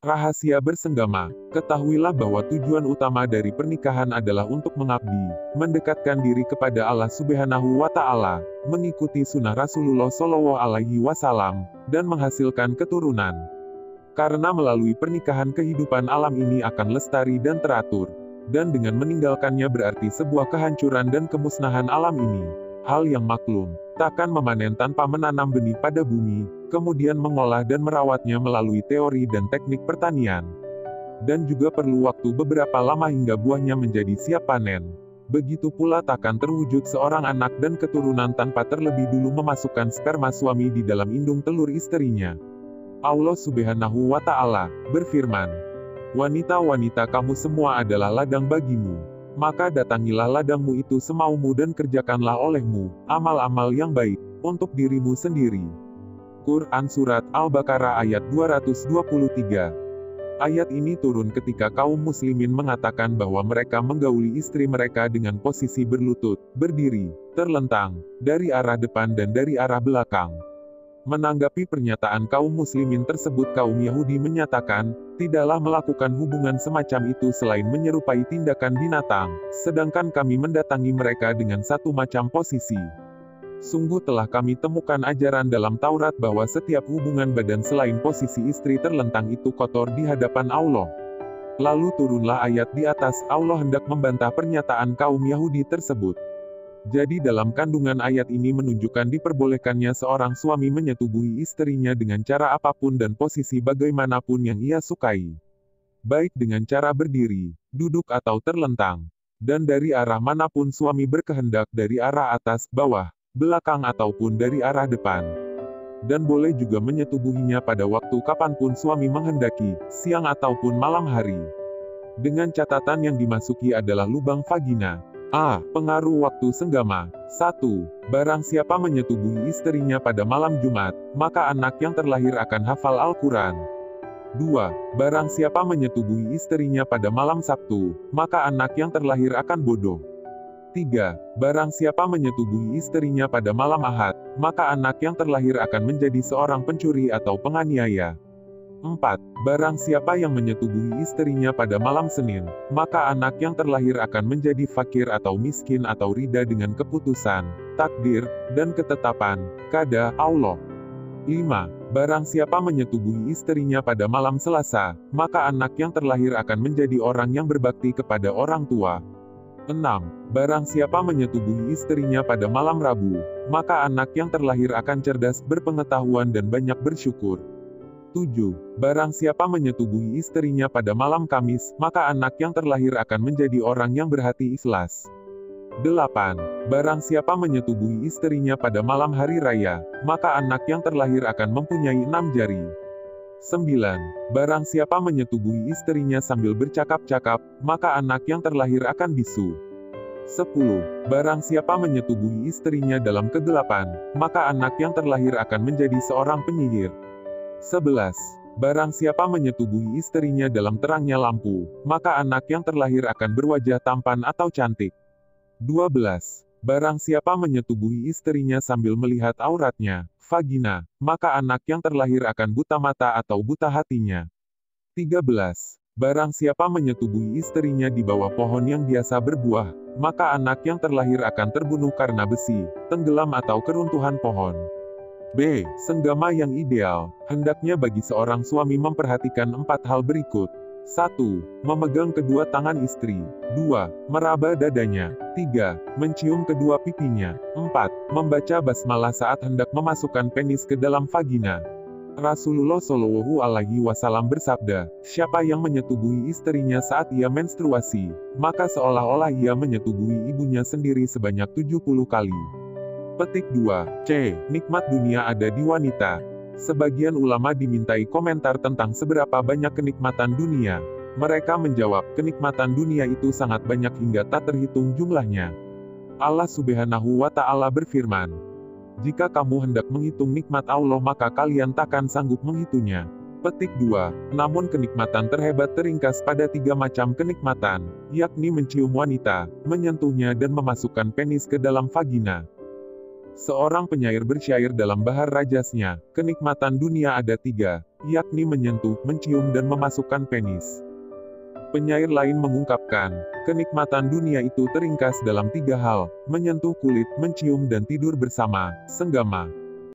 Rahasia bersenggama. Ketahuilah bahwa tujuan utama dari pernikahan adalah untuk mengabdi, mendekatkan diri kepada Allah Subhanahu wa Ta'ala, mengikuti sunnah Rasulullah Shallallahu Alaihi Wasallam, dan menghasilkan keturunan. Karena melalui pernikahan kehidupan alam ini akan lestari dan teratur, dan dengan meninggalkannya berarti sebuah kehancuran dan kemusnahan alam ini. Hal yang maklum, takkan memanen tanpa menanam benih pada bumi, kemudian mengolah dan merawatnya melalui teori dan teknik pertanian. Dan juga perlu waktu beberapa lama hingga buahnya menjadi siap panen. Begitu pula takkan terwujud seorang anak dan keturunan tanpa terlebih dulu memasukkan sperma suami di dalam indung telur istrinya. Allah Subhanahu wa Ta'ala berfirman, "Wanita-wanita kamu semua adalah ladang bagimu. Maka datangilah ladangmu itu semaumu dan kerjakanlah olehmu amal-amal yang baik untuk dirimu sendiri." Quran Surat Al-Baqarah ayat 223. Ayat ini turun ketika kaum muslimin mengatakan bahwa mereka menggauli istri mereka dengan posisi berlutut, berdiri, terlentang, dari arah depan dan dari arah belakang. Menanggapi pernyataan kaum muslimin tersebut, kaum Yahudi menyatakan, tidaklah melakukan hubungan semacam itu selain menyerupai tindakan binatang, sedangkan kami mendatangi mereka dengan satu macam posisi. Sungguh telah kami temukan ajaran dalam Taurat bahwa setiap hubungan badan selain posisi istri terlentang itu kotor di hadapan Allah. Lalu turunlah ayat di atas, Allah hendak membantah pernyataan kaum Yahudi tersebut. Jadi dalam kandungan ayat ini menunjukkan diperbolehkannya seorang suami menyetubuhi istrinya dengan cara apapun dan posisi bagaimanapun yang ia sukai. Baik dengan cara berdiri, duduk atau terlentang. Dan dari arah manapun suami berkehendak, dari arah atas, bawah, belakang ataupun dari arah depan. Dan boleh juga menyetubuhinya pada waktu kapanpun suami menghendaki, siang ataupun malam hari. Dengan catatan yang dimasuki adalah lubang vagina. A. Pengaruh waktu senggama. 1. Barang siapa menyetubuhi istrinya pada malam Jumat, maka anak yang terlahir akan hafal Al-Quran. 2. Barang siapa menyetubuhi istrinya pada malam Sabtu, maka anak yang terlahir akan bodoh. 3. Barang siapa menyetubuhi istrinya pada malam Ahad, maka anak yang terlahir akan menjadi seorang pencuri atau penganiaya. 4. Barang siapa yang menyetubuhi istrinya pada malam Senin, maka anak yang terlahir akan menjadi fakir atau miskin atau rida dengan keputusan, takdir, dan ketetapan, qada Allah. 5. Barang siapa menyetubuhi istrinya pada malam Selasa, maka anak yang terlahir akan menjadi orang yang berbakti kepada orang tua. 6. Barang siapa menyetubuhi istrinya pada malam Rabu, maka anak yang terlahir akan cerdas, berpengetahuan dan banyak bersyukur. 7. Barang siapa menyetubuhi istrinya pada malam Kamis, maka anak yang terlahir akan menjadi orang yang berhati ikhlas. 8. Barang siapa menyetubuhi istrinya pada malam hari raya, maka anak yang terlahir akan mempunyai 6 jari. 9. Barang siapa menyetubuhi istrinya sambil bercakap-cakap, maka anak yang terlahir akan bisu. 10. Barang siapa menyetubuhi istrinya dalam kegelapan, maka anak yang terlahir akan menjadi seorang penyihir. 11. Barang siapa menyetubuhi istrinya dalam terangnya lampu, maka anak yang terlahir akan berwajah tampan atau cantik. 12. Barang siapa menyetubuhi istrinya sambil melihat auratnya, vagina, maka anak yang terlahir akan buta mata atau buta hatinya. 13. Barang siapa menyetubuhi istrinya di bawah pohon yang biasa berbuah, maka anak yang terlahir akan terbunuh karena besi, tenggelam atau keruntuhan pohon. B. Senggama yang ideal. Hendaknya bagi seorang suami memperhatikan 4 hal berikut. 1. Memegang kedua tangan istri. 2. Meraba dadanya. 3. Mencium kedua pipinya. 4. Membaca basmalah saat hendak memasukkan penis ke dalam vagina. Rasulullah Shallallahu Alaihi Wasallam bersabda, siapa yang menyetubuhi istrinya saat ia menstruasi, maka seolah-olah ia menyetubuhi ibunya sendiri sebanyak 70 kali. Petik 2. C. Nikmat dunia ada di wanita. Sebagian ulama dimintai komentar tentang seberapa banyak kenikmatan dunia. Mereka menjawab, kenikmatan dunia itu sangat banyak hingga tak terhitung jumlahnya. Allah Subhanahu wa Ta'ala berfirman, jika kamu hendak menghitung nikmat Allah maka kalian takkan sanggup menghitungnya. Petik 2. Namun kenikmatan terhebat teringkas pada 3 macam kenikmatan, yakni mencium wanita, menyentuhnya dan memasukkan penis ke dalam vagina. Seorang penyair bersyair dalam Bahar Rajasnya, kenikmatan dunia ada 3, yakni menyentuh, mencium dan memasukkan penis. Penyair lain mengungkapkan, kenikmatan dunia itu teringkas dalam 3 hal, menyentuh kulit, mencium dan tidur bersama. Senggama.